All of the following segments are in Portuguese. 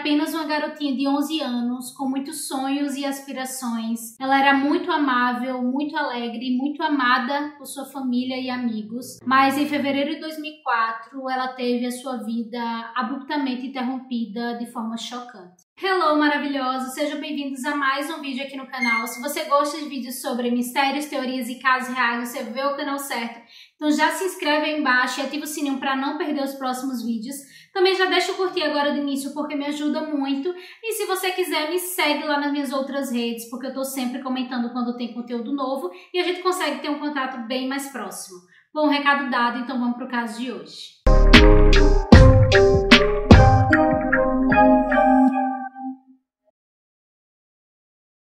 apenas uma garotinha de 11 anos, com muitos sonhos e aspirações. Ela era muito amável, muito alegre, muito amada por sua família e amigos. Mas em fevereiro de 2004, ela teve a sua vida abruptamente interrompida de forma chocante. Hello, maravilhosos! Sejam bem-vindos a mais um vídeo aqui no canal. Se você gosta de vídeos sobre mistérios, teorias e casos reais, você vê o canal certo. Então já se inscreve aí embaixo e ativa o sininho para não perder os próximos vídeos. Também já deixa o curtir agora de início porque me ajuda muito. E se você quiser, me segue lá nas minhas outras redes, porque eu tô sempre comentando quando tem conteúdo novo e a gente consegue ter um contato bem mais próximo. Bom, recado dado, então vamos pro caso de hoje.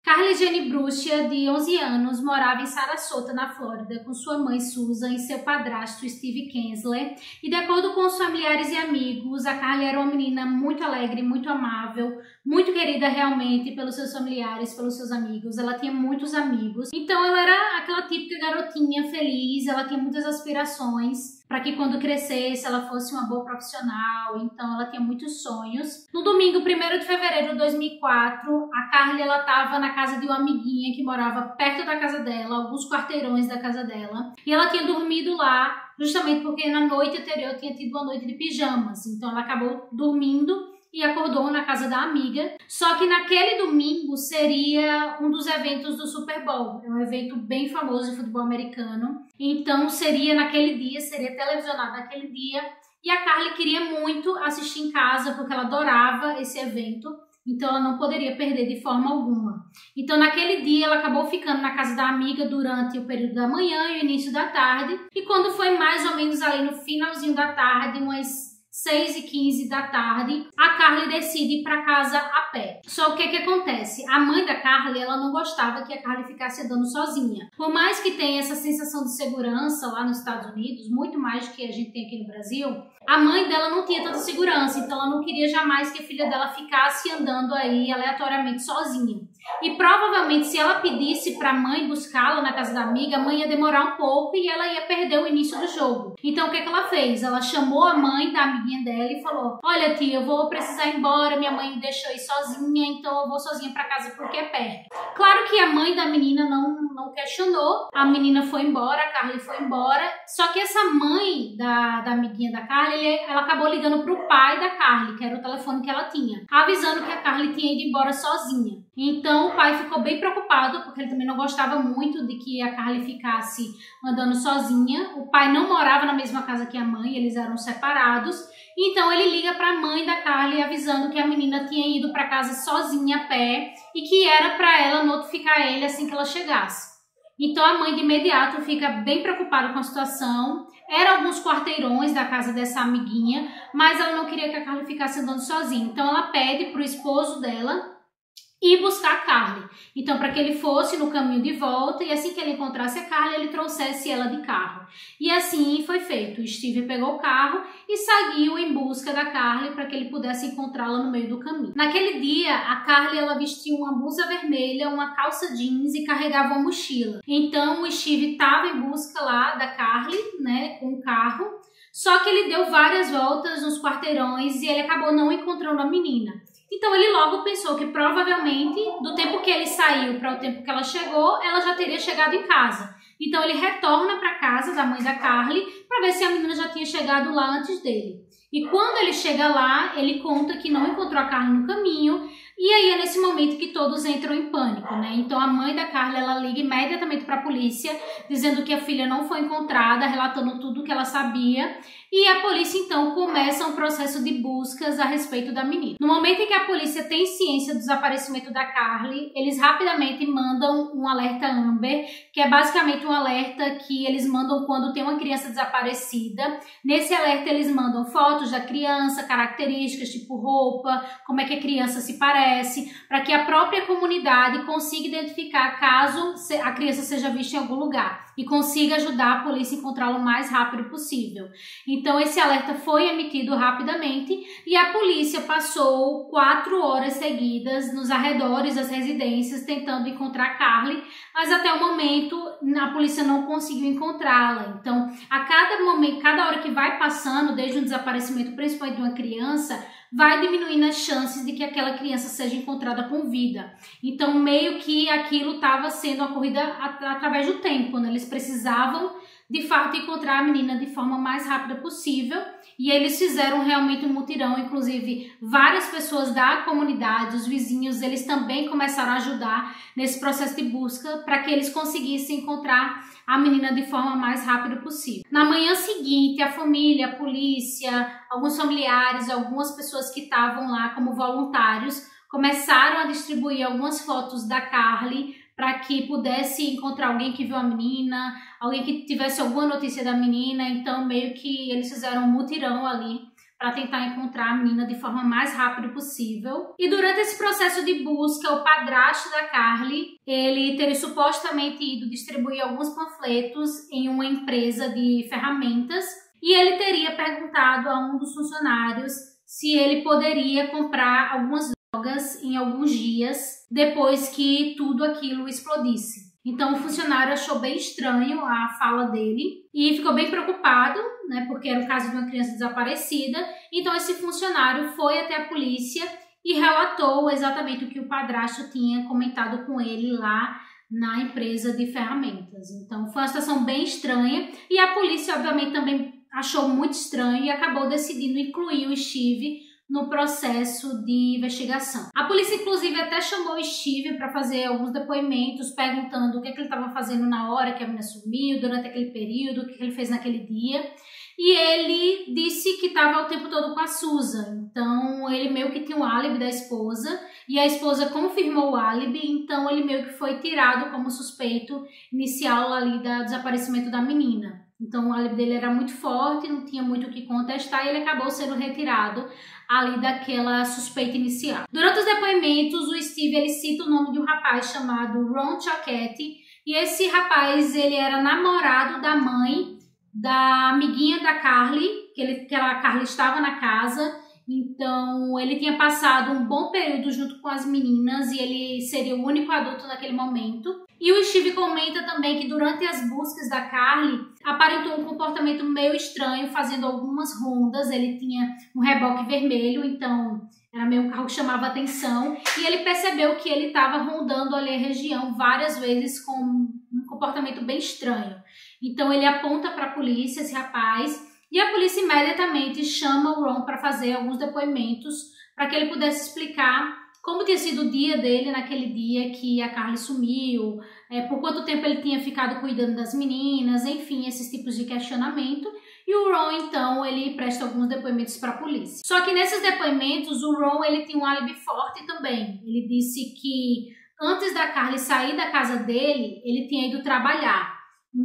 Carly Jane Brucia, de 11 anos, morava em Sarasota, na Flórida, com sua mãe Susan e seu padrasto Steve Kensler. E de acordo com os familiares e amigos, a Carly era uma menina muito alegre, muito amável, muito querida realmente pelos seus familiares, pelos seus amigos. Ela tinha muitos amigos. Então ela era aquela típica garotinha feliz, ela tinha muitas aspirações para que quando crescesse ela fosse uma boa profissional, então ela tinha muitos sonhos. No domingo, 1º de fevereiro de 2004, a Carly estava na casa de uma amiguinha que morava perto da casa dela, alguns quarteirões da casa dela, e ela tinha dormido lá justamente porque na noite anterior tinha tido uma noite de pijamas, então ela acabou dormindo e acordou na casa da amiga. Só que naquele domingo seria um dos eventos do Super Bowl. É um evento bem famoso de futebol americano. Então seria televisionado naquele dia. E a Carly queria muito assistir em casa porque ela adorava esse evento. Então ela não poderia perder de forma alguma. Então naquele dia ela acabou ficando na casa da amiga durante o período da manhã e o início da tarde. E quando foi mais ou menos ali no finalzinho da tarde, umas 6h15 da tarde, a Carly decide ir para casa a pé. Só o que acontece? A mãe da Carly, ela não gostava que a Carly ficasse andando sozinha. Por mais que tenha essa sensação de segurança lá nos Estados Unidos, muito mais do que a gente tem aqui no Brasil, a mãe dela não tinha tanta segurança, então ela não queria jamais que a filha dela ficasse andando aí aleatoriamente sozinha. E provavelmente se ela pedisse para a mãe buscá-la na casa da amiga, a mãe ia demorar um pouco e ela ia perder o início do jogo. Então o que ela fez? Ela chamou a mãe da amiguinha dela e falou: olha tia, eu vou precisar ir embora, minha mãe me deixou ir sozinha, então eu vou sozinha para casa porque é perto. Claro que a mãe da menina não questionou, a menina foi embora, a Carly foi embora, só que essa mãe da amiguinha da Carly, ela acabou ligando pro pai da Carly, que era o telefone que ela tinha, avisando que a Carly tinha ido embora sozinha. Então o pai ficou bem preocupado, porque ele também não gostava muito de que a Carly ficasse andando sozinha. O pai não morava na mesma casa que a mãe, eles eram separados. Então ele liga para a mãe da Carly avisando que a menina tinha ido para casa sozinha a pé e que era para ela notificar ele assim que ela chegasse. Então a mãe de imediato fica bem preocupada com a situação. Eram alguns quarteirões da casa dessa amiguinha, mas ela não queria que a Carly ficasse andando sozinha. Então ela pede para o esposo dela ir buscar a Carly. Então, para que ele fosse no caminho de volta e assim que ele encontrasse a Carly, ele trouxesse ela de carro. E assim foi feito. O Steve pegou o carro e saiu em busca da Carly para que ele pudesse encontrá-la no meio do caminho. Naquele dia, a Carly ela vestia uma blusa vermelha, uma calça jeans e carregava uma mochila. Então, o Steve estava em busca lá da Carly, né, com o carro. Só que ele deu várias voltas nos quarteirões e ele acabou não encontrando a menina. Então ele logo pensou que provavelmente do tempo que ele saiu para o tempo que ela chegou, ela já teria chegado em casa. Então ele retorna para a casa da mãe da Carly para ver se a menina já tinha chegado lá antes dele. E quando ele chega lá, ele conta que não encontrou a Carly no caminho. E aí é nesse momento que todos entram em pânico, né? Então a mãe da Carly, ela liga imediatamente para a polícia, dizendo que a filha não foi encontrada, relatando tudo o que ela sabia. E a polícia então começa um processo de buscas a respeito da menina. No momento em que a polícia tem ciência do desaparecimento da Carly, eles rapidamente mandam um alerta Amber, que é basicamente um alerta que eles mandam quando tem uma criança desaparecida. Nesse alerta eles mandam fotos da criança, características tipo roupa, como é que a criança se parece, para que a própria comunidade consiga identificar caso a criança seja vista em algum lugar e consiga ajudar a polícia a encontrá-la o mais rápido possível. Então esse alerta foi emitido rapidamente e a polícia passou 4 horas seguidas nos arredores das residências tentando encontrar a Carly, mas até o momento a polícia não conseguiu encontrá-la. Então a cada momento, cada hora que vai passando, desde o desaparecimento principalmente de uma criança, vai diminuindo as chances de que aquela criança seja encontrada com vida. Então, meio que aquilo estava sendo ocorrida através do tempo, né? Eles precisavam, de fato, encontrar a menina de forma mais rápida possível. E eles fizeram realmente um mutirão, inclusive várias pessoas da comunidade, os vizinhos, eles também começaram a ajudar nesse processo de busca para que eles conseguissem encontrar a menina de forma mais rápida possível. Na manhã seguinte, a família, a polícia, alguns familiares, algumas pessoas que estavam lá como voluntários começaram a distribuir algumas fotos da Carly para que pudesse encontrar alguém que viu a menina, alguém que tivesse alguma notícia da menina. Então meio que eles fizeram um mutirão ali para tentar encontrar a menina de forma mais rápida possível. E durante esse processo de busca, o padrasto da Carly, ele teria supostamente ido distribuir alguns panfletos em uma empresa de ferramentas e ele teria perguntado a um dos funcionários se ele poderia comprar algumas drogas em alguns dias depois que tudo aquilo explodisse. Então o funcionário achou bem estranho a fala dele e ficou bem preocupado, né, porque era o caso de uma criança desaparecida. Então esse funcionário foi até a polícia e relatou exatamente o que o padrasto tinha comentado com ele lá na empresa de ferramentas. Então foi uma situação bem estranha e a polícia obviamente também achou muito estranho e acabou decidindo incluir o Steve no processo de investigação. A polícia, inclusive, até chamou o Steve para fazer alguns depoimentos, perguntando o que ele estava fazendo na hora que a menina sumiu, durante aquele período, o que ele fez naquele dia. E ele disse que estava o tempo todo com a Susan. Então, ele meio que tinha um álibi da esposa, e a esposa confirmou o álibi, então ele meio que foi tirado como suspeito inicial ali do desaparecimento da menina. Então, o álibi dele era muito forte, não tinha muito o que contestar, e ele acabou sendo retirado ali daquela suspeita inicial. Durante os depoimentos, o Steve ele cita o nome de um rapaz chamado Ron Choquette, e esse rapaz ele era namorado da mãe da amiguinha da Carly, que a Carly estava na casa. Então ele tinha passado um bom período junto com as meninas e ele seria o único adulto naquele momento. E o Steve comenta também que durante as buscas da Carly aparentou um comportamento meio estranho, fazendo algumas rondas. Ele tinha um reboque vermelho, então era meio um carro que chamava atenção, e ele percebeu que ele estava rondando ali a região várias vezes com um comportamento bem estranho. Então ele aponta para a polícia esse rapaz, e a polícia imediatamente chama o Ron para fazer alguns depoimentos para que ele pudesse explicar como tinha sido o dia dele naquele dia que a Carly sumiu, por quanto tempo ele tinha ficado cuidando das meninas, enfim, esses tipos de questionamento. E o Ron, então, ele presta alguns depoimentos para a polícia. Só que nesses depoimentos, o Ron ele tem um álibi forte também. Ele disse que antes da Carly sair da casa dele, ele tinha ido trabalhar.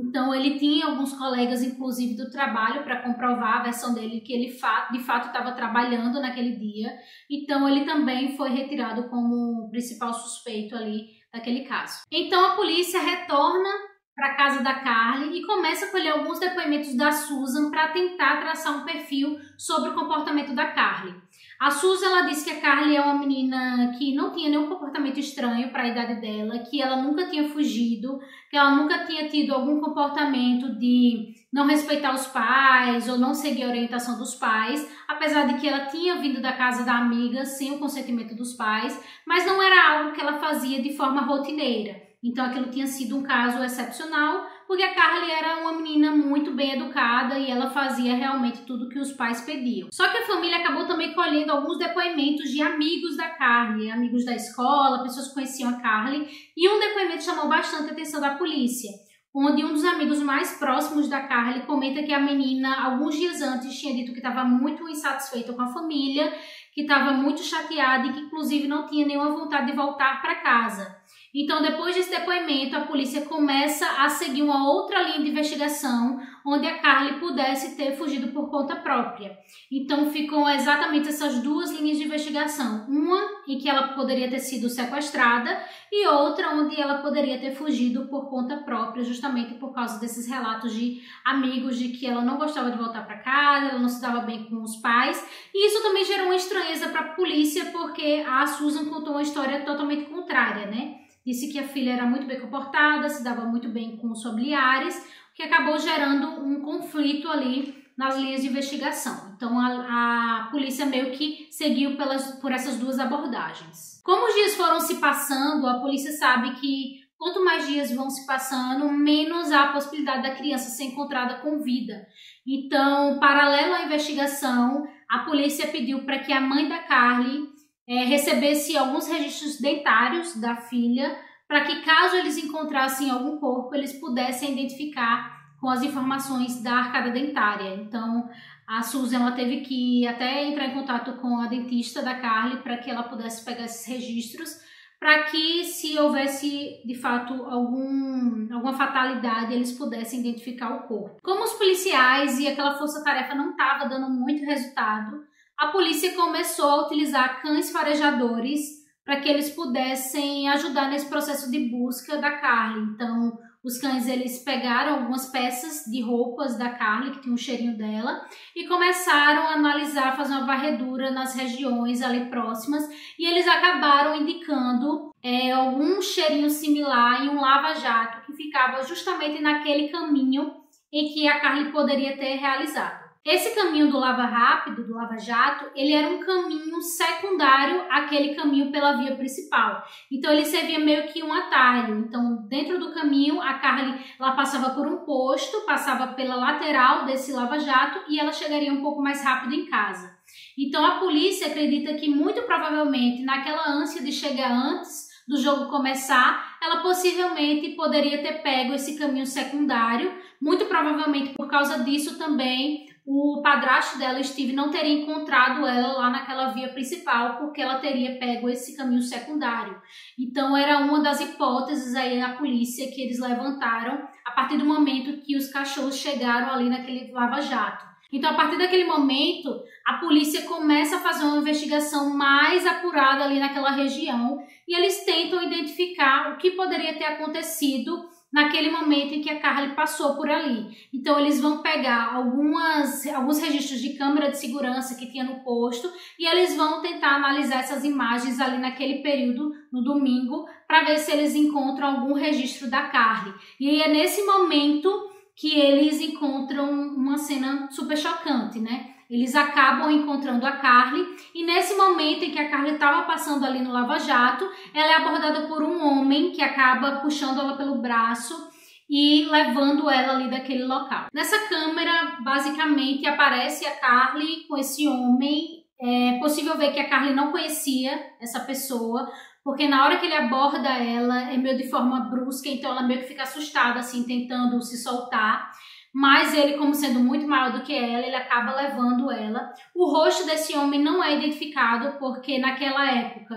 Então ele tinha alguns colegas, inclusive do trabalho, para comprovar a versão dele que ele de fato estava trabalhando naquele dia. Então ele também foi retirado como principal suspeito ali daquele caso. Então a polícia retorna para a casa da Carly e começa a colher alguns depoimentos da Susan para tentar traçar um perfil sobre o comportamento da Carly. A Susan ela disse que a Carly é uma menina que não tinha nenhum comportamento estranho para a idade dela, que ela nunca tinha fugido, que ela nunca tinha tido algum comportamento de não respeitar os pais ou não seguir a orientação dos pais, apesar de que ela tinha vindo da casa da amiga sem o consentimento dos pais, mas não era algo que ela fazia de forma rotineira. Então aquilo tinha sido um caso excepcional, porque a Carly era uma menina muito bem educada e ela fazia realmente tudo que os pais pediam. Só que a família acabou também colhendo alguns depoimentos de amigos da Carly, amigos da escola, pessoas que conheciam a Carly, e um depoimento chamou bastante a atenção da polícia, onde um dos amigos mais próximos da Carly comenta que a menina, alguns dias antes, tinha dito que estava muito insatisfeita com a família, que estava muito chateada e que inclusive não tinha nenhuma vontade de voltar para casa. Então, depois desse depoimento, a polícia começa a seguir uma outra linha de investigação onde a Carly pudesse ter fugido por conta própria. Então, ficam exatamente essas duas linhas de investigação. Uma em que ela poderia ter sido sequestrada e outra onde ela poderia ter fugido por conta própria, justamente por causa desses relatos de amigos de que ela não gostava de voltar para casa, ela não se dava bem com os pais. E isso também gerou uma estranheza para a polícia, porque a Susan contou uma história totalmente contrária, né? Disse que a filha era muito bem comportada, se dava muito bem com os familiares, o que acabou gerando um conflito ali nas linhas de investigação. Então a polícia meio que seguiu por essas duas abordagens. Como os dias foram se passando, a polícia sabe que quanto mais dias vão se passando, menos há a possibilidade da criança ser encontrada com vida. Então, paralelo à investigação, a polícia pediu para que a mãe da Carly recebesse alguns registros dentários da filha, para que caso eles encontrassem algum corpo, eles pudessem identificar com as informações da arcada dentária. Então, a Susan ela teve que até entrar em contato com a dentista da Carly para que ela pudesse pegar esses registros, para que, se houvesse de fato alguma fatalidade, eles pudessem identificar o corpo. Como os policiais e aquela força-tarefa não estava dando muito resultado, a polícia começou a utilizar cães farejadores para que eles pudessem ajudar nesse processo de busca da Carly. Então, os cães eles pegaram algumas peças de roupas da Carly, que tinha um cheirinho dela, e começaram a analisar, fazer uma varredura nas regiões ali próximas, e eles acabaram indicando algum cheirinho similar em um lava-jato que ficava justamente naquele caminho em que a Carly poderia ter realizado. Esse caminho do lava rápido, do lava-jato, ele era um caminho secundário àquele caminho pela via principal. Então ele servia meio que um atalho. Então dentro do caminho a Carly ela passava por um posto, passava pela lateral desse lava-jato e ela chegaria um pouco mais rápido em casa. Então a polícia acredita que muito provavelmente naquela ânsia de chegar antes do jogo começar, ela possivelmente poderia ter pego esse caminho secundário. Muito provavelmente por causa disso também o padrasto dela, Steve, não teria encontrado ela lá naquela via principal, porque ela teria pego esse caminho secundário. Então era uma das hipóteses aí na polícia que eles levantaram a partir do momento que os cachorros chegaram ali naquele lava-jato. Então, a partir daquele momento, a polícia começa a fazer uma investigação mais apurada ali naquela região e eles tentam identificar o que poderia ter acontecido naquele momento em que a Carly passou por ali. Então, eles vão pegar alguns registros de câmera de segurança que tinha no posto e eles vão tentar analisar essas imagens ali naquele período, no domingo, para ver se eles encontram algum registro da Carly. E aí é nesse momento que eles encontram uma cena super chocante, né? Eles acabam encontrando a Carly e nesse momento em que a Carly estava passando ali no lava-jato, ela é abordada por um homem que acaba puxando ela pelo braço e levando ela ali daquele local. Nessa câmera, basicamente, aparece a Carly com esse homem. É possível ver que a Carly não conhecia essa pessoa, porque na hora que ele aborda ela, é meio de forma brusca, então ela meio que fica assustada, assim, tentando se soltar. Mas ele, como sendo muito maior do que ela, ele acaba levando ela. O rosto desse homem não é identificado, porque naquela época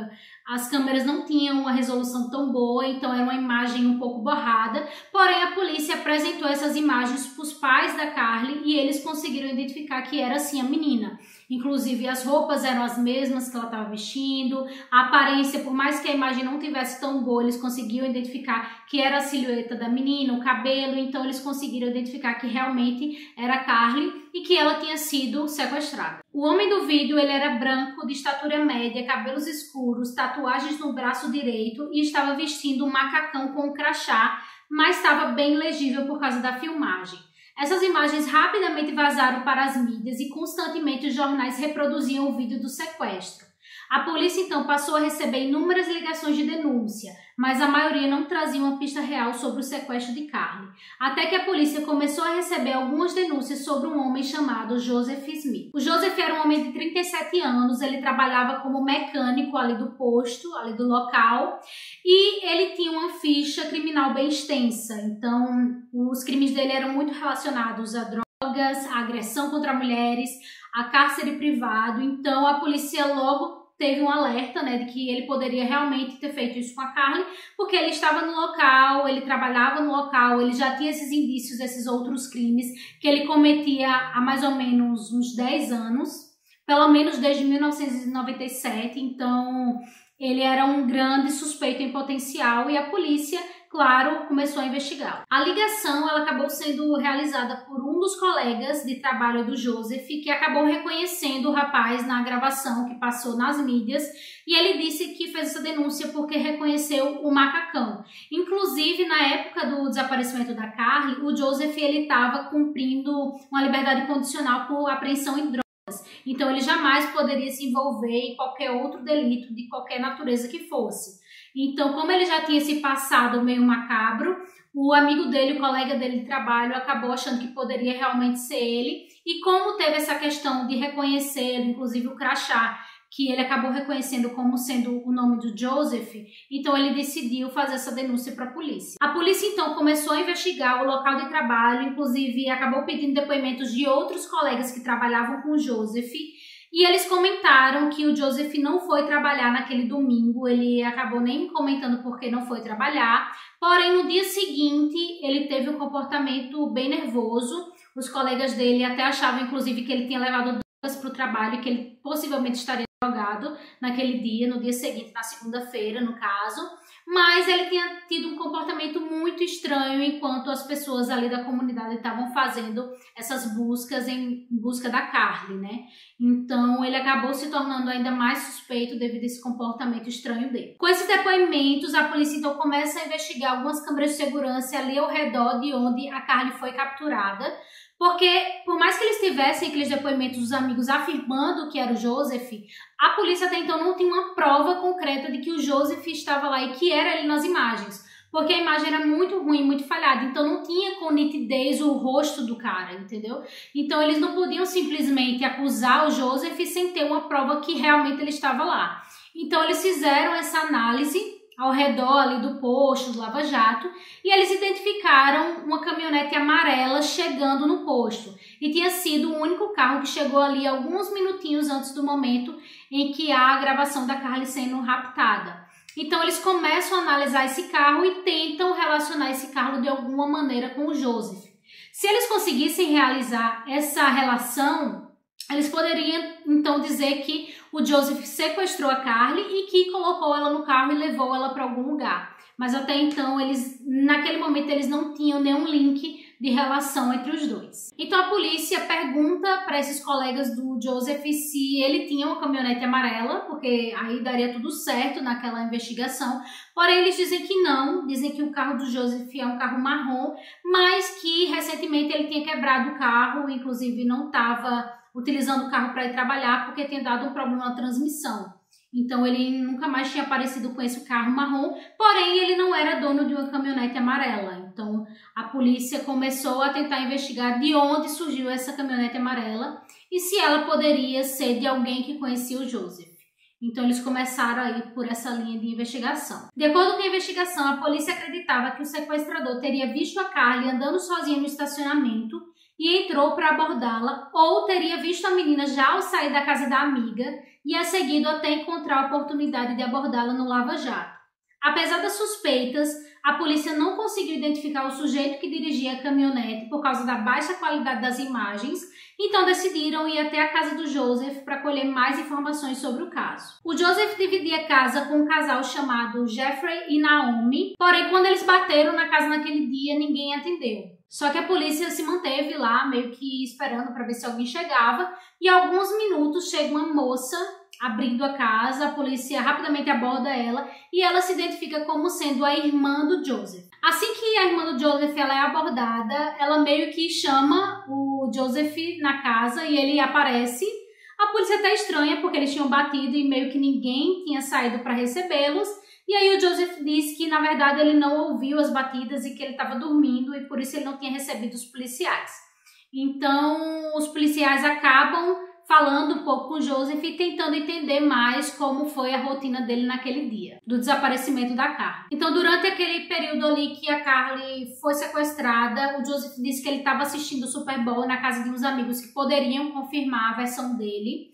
as câmeras não tinham uma resolução tão boa, então era uma imagem um pouco borrada. Porém, a polícia apresentou essas imagens para os pais da Carly e eles conseguiram identificar que era sim a menina. Inclusive, as roupas eram as mesmas que ela estava vestindo, a aparência, por mais que a imagem não tivesse tão boa, eles conseguiram identificar que era a silhueta da menina, o cabelo, então eles conseguiram identificar que realmente era a Carly e que ela tinha sido sequestrada. O homem do vídeo, ele era branco, de estatura média, cabelos escuros, tatuagens no braço direito e estava vestindo um macacão com um crachá, mas estava bem legível por causa da filmagem. Essas imagens rapidamente vazaram para as mídias e constantemente os jornais reproduziam o vídeo do sequestro. A polícia então passou a receber inúmeras ligações de denúncia, mas a maioria não trazia uma pista real sobre o sequestro de Carly. Até que a polícia começou a receber algumas denúncias sobre um homem chamado Joseph Smith. O Joseph era um homem de 37 anos, ele trabalhava como mecânico ali do posto, ali do local, e ele tinha uma ficha criminal bem extensa. Então, os crimes dele eram muito relacionados a drogas, a agressão contra mulheres, a cárcere privado. Então, a polícia logo teve um alerta, né, de que ele poderia realmente ter feito isso com a Carly, porque ele estava no local, ele trabalhava no local, ele já tinha esses indícios desses outros crimes que ele cometia há mais ou menos uns 10 anos, pelo menos desde 1997, então ele era um grande suspeito em potencial e a polícia, claro, começou a investigá-lo. A ligação ela acabou sendo realizada por um dos colegas de trabalho do Joseph, que acabou reconhecendo o rapaz na gravação que passou nas mídias, e ele disse que fez essa denúncia porque reconheceu o macacão. Inclusive, na época do desaparecimento da Carly, o Joseph estava cumprindo uma liberdade condicional por apreensão em drogas. Então ele jamais poderia se envolver em qualquer outro delito de qualquer natureza que fosse. Então, como ele já tinha esse passado meio macabro, o amigo dele, o colega dele de trabalho, acabou achando que poderia realmente ser ele. E como teve essa questão de reconhecer, inclusive o crachá, que ele acabou reconhecendo como sendo o nome do Joseph, então ele decidiu fazer essa denúncia para a polícia. A polícia então começou a investigar o local de trabalho, inclusive acabou pedindo depoimentos de outros colegas que trabalhavam com o Joseph, e eles comentaram que o Joseph não foi trabalhar naquele domingo, ele acabou nem comentando por que não foi trabalhar, porém no dia seguinte ele teve um comportamento bem nervoso. Os colegas dele até achavam inclusive que ele tinha levado drogas para o trabalho e que ele possivelmente estaria drogado naquele dia, no dia seguinte, na segunda-feira no caso, mas ele tinha tido um comportamento muito estranho enquanto as pessoas ali da comunidade estavam fazendo essas buscas em busca da Carly, né? Então ele acabou se tornando ainda mais suspeito devido a esse comportamento estranho dele. Com esses depoimentos, a polícia então começa a investigar algumas câmeras de segurança ali ao redor de onde a Carly foi capturada, porque por mais que eles tivessem aqueles depoimentos dos amigos afirmando que era o Joseph, a polícia até então não tinha uma prova concreta de que o Joseph estava lá e que era ele nas imagens, porque a imagem era muito ruim, muito falhada, então não tinha com nitidez o rosto do cara, entendeu? Então eles não podiam simplesmente acusar o Joseph sem ter uma prova que realmente ele estava lá. Então eles fizeram essa análise ao redor ali do posto do Lava Jato, e eles identificaram uma caminhonete amarela chegando no posto. E tinha sido o único carro que chegou ali alguns minutinhos antes do momento em que há a gravação da Carly sendo raptada. Então eles começam a analisar esse carro e tentam relacionar esse carro de alguma maneira com o Joseph. Se eles conseguissem realizar essa relação, eles poderiam então dizer que o Joseph sequestrou a Carly e que colocou ela no carro e levou ela para algum lugar. Mas até então, naquele momento, eles não tinham nenhum link de relação entre os dois. Então a polícia pergunta para esses colegas do Joseph se ele tinha uma caminhonete amarela, porque aí daria tudo certo naquela investigação. Porém, eles dizem que não, dizem que o carro do Joseph é um carro marrom, mas que recentemente ele tinha quebrado o carro, inclusive não estava utilizando o carro para ir trabalhar porque tinha dado um problema na transmissão. Então ele nunca mais tinha aparecido com esse carro marrom, porém ele não era dono de uma caminhonete amarela. Então a polícia começou a tentar investigar de onde surgiu essa caminhonete amarela e se ela poderia ser de alguém que conhecia o Joseph. Então eles começaram a ir por essa linha de investigação. De acordo com a investigação, a polícia acreditava que o sequestrador teria visto a Carly andando sozinha no estacionamento e entrou para abordá-la, ou teria visto a menina já ao sair da casa da amiga e a seguido até encontrar a oportunidade de abordá-la no Lava Jato. Apesar das suspeitas, a polícia não conseguiu identificar o sujeito que dirigia a caminhonete por causa da baixa qualidade das imagens, então decidiram ir até a casa do Joseph para colher mais informações sobre o caso. O Joseph dividia casa com um casal chamado Jeffrey e Naomi, porém quando eles bateram na casa naquele dia, ninguém atendeu. Só que a polícia se manteve lá, meio que esperando para ver se alguém chegava, e alguns minutos chega uma moça abrindo a casa, a polícia rapidamente aborda ela e ela se identifica como sendo a irmã do Joseph. Assim que a irmã do Joseph ela é abordada, ela meio que chama o Joseph na casa e ele aparece. A polícia até estranha porque eles tinham batido e meio que ninguém tinha saído para recebê-los. E aí o Joseph diz que na verdade ele não ouviu as batidas e que ele estava dormindo e por isso ele não tinha recebido os policiais. Então os policiais acabam falando um pouco com o Joseph e tentando entender mais como foi a rotina dele naquele dia, do desaparecimento da Carly. Então, durante aquele período ali que a Carly foi sequestrada, o Joseph disse que ele estava assistindo o Super Bowl na casa de uns amigos que poderiam confirmar a versão dele.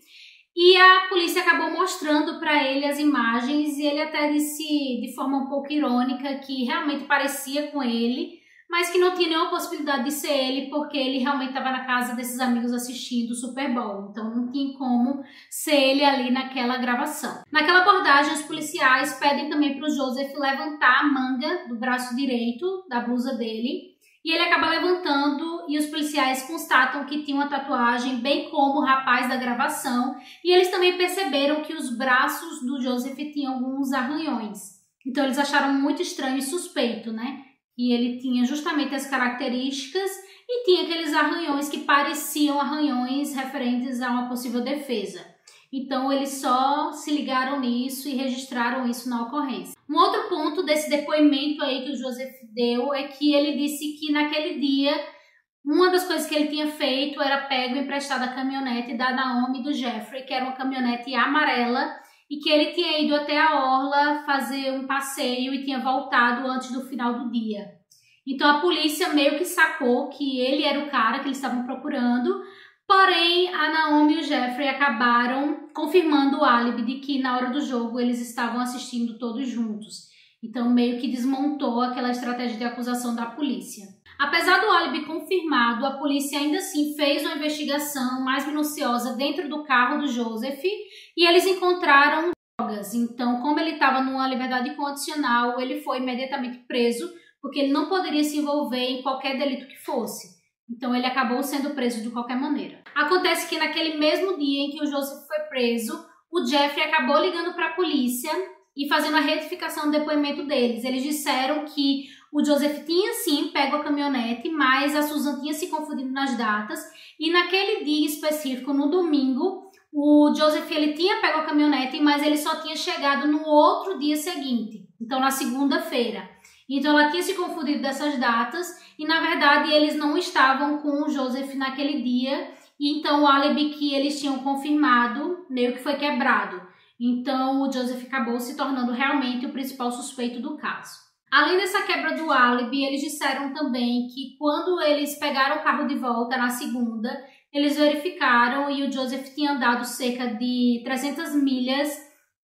E a polícia acabou mostrando para ele as imagens e ele até disse de forma um pouco irônica que realmente parecia com ele, mas que não tinha nenhuma possibilidade de ser ele, porque ele realmente estava na casa desses amigos assistindo o Super Bowl. Então não tinha como ser ele ali naquela gravação. Naquela abordagem, os policiais pedem também para o Joseph levantar a manga do braço direito da blusa dele. E ele acaba levantando e os policiais constatam que tinha uma tatuagem, bem como o rapaz da gravação. E eles também perceberam que os braços do Joseph tinham alguns arranhões. Então eles acharam muito estranho e suspeito, né? que ele tinha justamente as características e tinha aqueles arranhões que pareciam arranhões referentes a uma possível defesa. Então, eles só se ligaram nisso e registraram isso na ocorrência. Um outro ponto desse depoimento aí que o Joseph deu é que ele disse que naquele dia, uma das coisas que ele tinha feito era pego e emprestado a caminhonete da Naomi e do Jeffrey, que era uma caminhonete amarela, e que ele tinha ido até a orla fazer um passeio e tinha voltado antes do final do dia. Então, a polícia meio que sacou que ele era o cara que eles estavam procurando. Porém, a Naomi e o Jeffrey acabaram confirmando o álibi de que na hora do jogo eles estavam assistindo todos juntos. Então, meio que desmontou aquela estratégia de acusação da polícia. Apesar do álibi confirmado, a polícia ainda assim fez uma investigação mais minuciosa dentro do carro do Joseph e eles encontraram drogas. Então, como ele estava numa liberdade condicional, ele foi imediatamente preso porque ele não poderia se envolver em qualquer delito que fosse. Então, ele acabou sendo preso de qualquer maneira. Acontece que naquele mesmo dia em que o Joseph foi preso, o Jeffrey acabou ligando para a polícia e fazendo a retificação do depoimento deles. Eles disseram que o Joseph tinha sim pego a caminhonete, mas a Susan tinha se confundido nas datas. E naquele dia específico, no domingo, o Joseph ele tinha pego a caminhonete, mas ele só tinha chegado no outro dia seguinte. Então, na segunda-feira. Então, ela tinha se confundido dessas datas e, na verdade, eles não estavam com o Joseph naquele dia. E, então, o álibi que eles tinham confirmado meio que foi quebrado. Então, o Joseph acabou se tornando realmente o principal suspeito do caso. Além dessa quebra do álibi, eles disseram também que quando eles pegaram o carro de volta na segunda, eles verificaram e o Joseph tinha andado cerca de 300 milhas,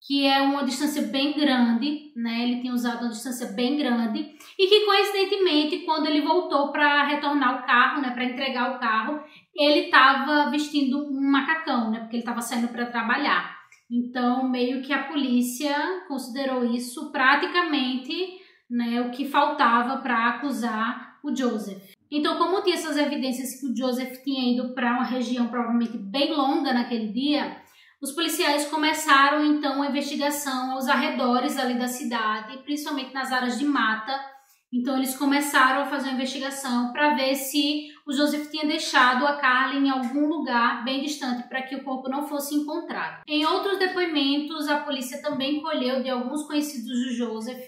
que é uma distância bem grande, né? Ele tinha usado uma distância bem grande e que, coincidentemente, quando ele voltou para retornar o carro, né, para entregar o carro, ele estava vestindo um macacão, né, porque ele estava saindo para trabalhar. Então, meio que a polícia considerou isso praticamente, né, o que faltava para acusar o Joseph. Então, como tinha essas evidências que o Joseph tinha ido para uma região provavelmente bem longa naquele dia, os policiais começaram, então, uma investigação aos arredores ali da cidade, principalmente nas áreas de mata. Então, eles começaram a fazer uma investigação para ver se o Joseph tinha deixado a Carly em algum lugar bem distante para que o corpo não fosse encontrado. Em outros depoimentos, a polícia também colheu de alguns conhecidos do Joseph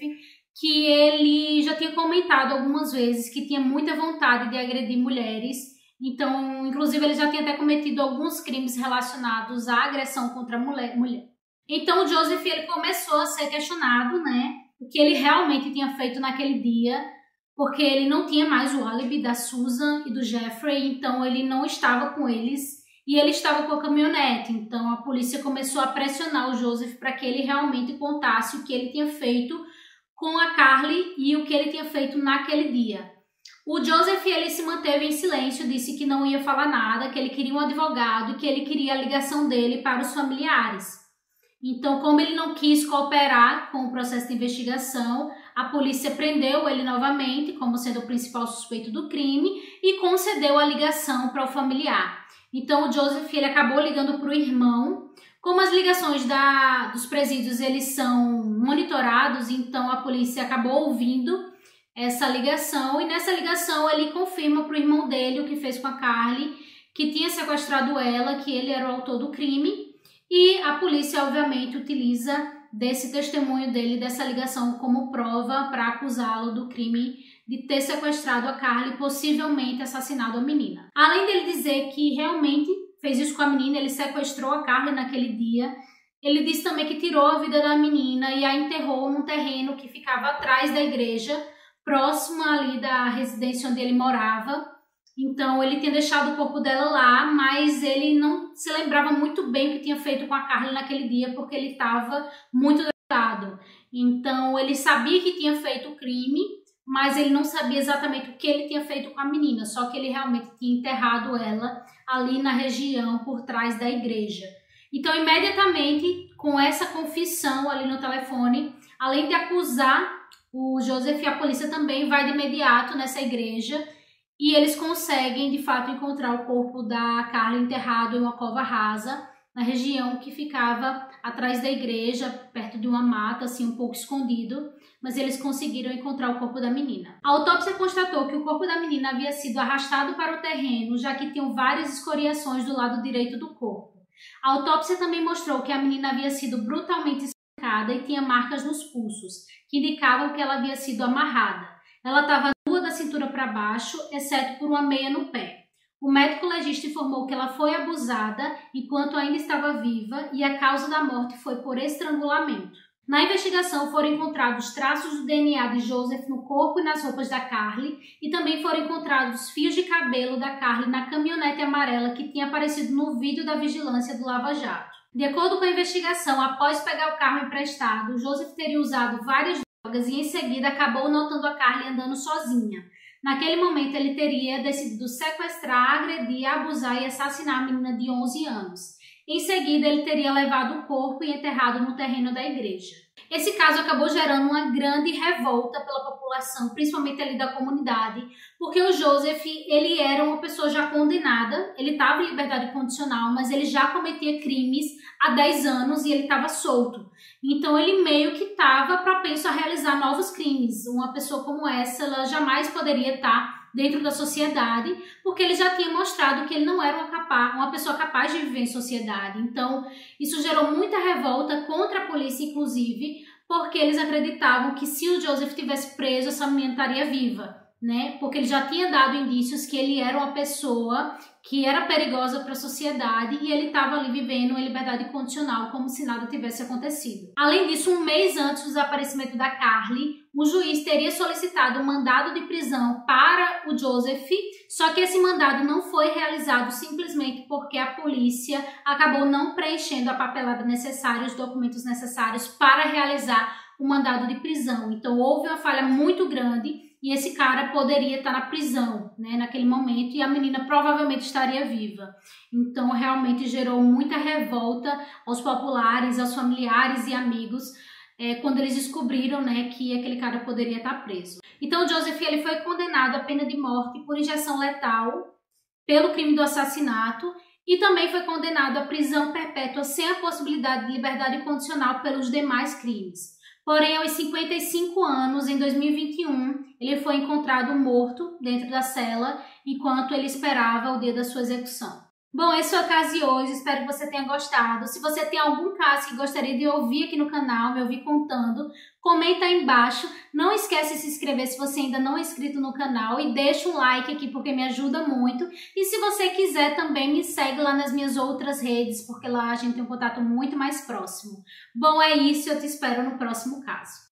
que ele já tinha comentado algumas vezes que tinha muita vontade de agredir mulheres. Então, inclusive, ele já tinha até cometido alguns crimes relacionados à agressão contra a mulher. Então, o Joseph ele começou a ser questionado, né, o que ele realmente tinha feito naquele dia, porque ele não tinha mais o álibi da Susan e do Jeffrey, então ele não estava com eles e ele estava com a caminhonete. Então, a polícia começou a pressionar o Joseph para que ele realmente contasse o que ele tinha feito com a Carly e o que ele tinha feito naquele dia. O Joseph ele se manteve em silêncio, disse que não ia falar nada, que ele queria um advogado e que ele queria a ligação dele para os familiares. Então, como ele não quis cooperar com o processo de investigação, a polícia prendeu ele novamente como sendo o principal suspeito do crime e concedeu a ligação para o familiar. Então, o Joseph ele acabou ligando para o irmão. Como as ligações dos presídios eles são monitorados, então a polícia acabou ouvindo essa ligação, e nessa ligação ele confirma para o irmão dele o que fez com a Carly, que tinha sequestrado ela, que ele era o autor do crime, e a polícia obviamente utiliza desse testemunho dele, dessa ligação, como prova para acusá-lo do crime de ter sequestrado a Carly e possivelmente assassinado a menina. Além dele dizer que realmente fez isso com a menina, ele sequestrou a Carly naquele dia, ele disse também que tirou a vida da menina e a enterrou num terreno que ficava atrás da igreja, próximo ali da residência onde ele morava. Então, ele tinha deixado o corpo dela lá, mas ele não se lembrava muito bem o que tinha feito com a Carly naquele dia, porque ele estava muito drogado. Então, ele sabia que tinha feito o crime, mas ele não sabia exatamente o que ele tinha feito com a menina, só que ele realmente tinha enterrado ela ali na região por trás da igreja. Então, imediatamente, com essa confissão ali no telefone, além de acusar o Joseph, a polícia também vai de imediato nessa igreja e eles conseguem, de fato, encontrar o corpo da Carly enterrado em uma cova rasa, na região que ficava atrás da igreja, perto de uma mata, assim, um pouco escondido, mas eles conseguiram encontrar o corpo da menina. A autópsia constatou que o corpo da menina havia sido arrastado para o terreno, já que tinham várias escoriações do lado direito do corpo. A autópsia também mostrou que a menina havia sido brutalmente espancada e tinha marcas nos pulsos, que indicavam que ela havia sido amarrada. Ela estava nua da cintura para baixo, exceto por uma meia no pé. O médico legista informou que ela foi abusada enquanto ainda estava viva e a causa da morte foi por estrangulamento. Na investigação foram encontrados traços do DNA de Joseph no corpo e nas roupas da Carly e também foram encontrados fios de cabelo da Carly na caminhonete amarela que tinha aparecido no vídeo da vigilância do Lava Jato. De acordo com a investigação, após pegar o carro emprestado, Joseph teria usado várias drogas e em seguida acabou notando a Carly andando sozinha. Naquele momento, ele teria decidido sequestrar, agredir, abusar e assassinar a menina de 11 anos. Em seguida, ele teria levado o corpo e enterrado no terreno da igreja. Esse caso acabou gerando uma grande revolta pela população, principalmente ali da comunidade, porque o Joseph, ele era uma pessoa já condenada, ele estava em liberdade condicional, mas ele já cometia crimes há 10 anos e ele estava solto. Então ele meio que estava propenso a realizar novos crimes. Uma pessoa como essa, ela jamais poderia estar dentro da sociedade, porque ele já tinha mostrado que ele não era uma pessoa capaz de viver em sociedade. Então, isso gerou muita revolta contra a polícia, inclusive, porque eles acreditavam que se o Joseph tivesse preso, essa menina estaria viva, né? Porque ele já tinha dado indícios que ele era uma pessoa que era perigosa para a sociedade e ele estava ali vivendo em liberdade condicional, como se nada tivesse acontecido. Além disso, um mês antes do desaparecimento da Carly, o juiz teria solicitado um mandado de prisão para o Joseph, só que esse mandado não foi realizado simplesmente porque a polícia acabou não preenchendo a papelada necessária, os documentos necessários para realizar o mandado de prisão. Então houve uma falha muito grande e esse cara poderia estar na prisão, né, naquele momento, e a menina provavelmente estaria viva. Então realmente gerou muita revolta aos populares, aos familiares e amigos, quando eles descobriram, né, que aquele cara poderia estar preso. Então o Joseph, ele foi condenado à pena de morte por injeção letal pelo crime do assassinato e também foi condenado à prisão perpétua sem a possibilidade de liberdade condicional pelos demais crimes. Porém, aos 55 anos, em 2021, ele foi encontrado morto dentro da cela enquanto ele esperava o dia da sua execução. Bom, esse foi o caso de hoje, espero que você tenha gostado. Se você tem algum caso que gostaria de ouvir aqui no canal, me ouvir contando, comenta aí embaixo. Não esquece de se inscrever se você ainda não é inscrito no canal e deixa um like aqui porque me ajuda muito. E se você quiser também me segue lá nas minhas outras redes, porque lá a gente tem um contato muito mais próximo. Bom, é isso, eu te espero no próximo caso.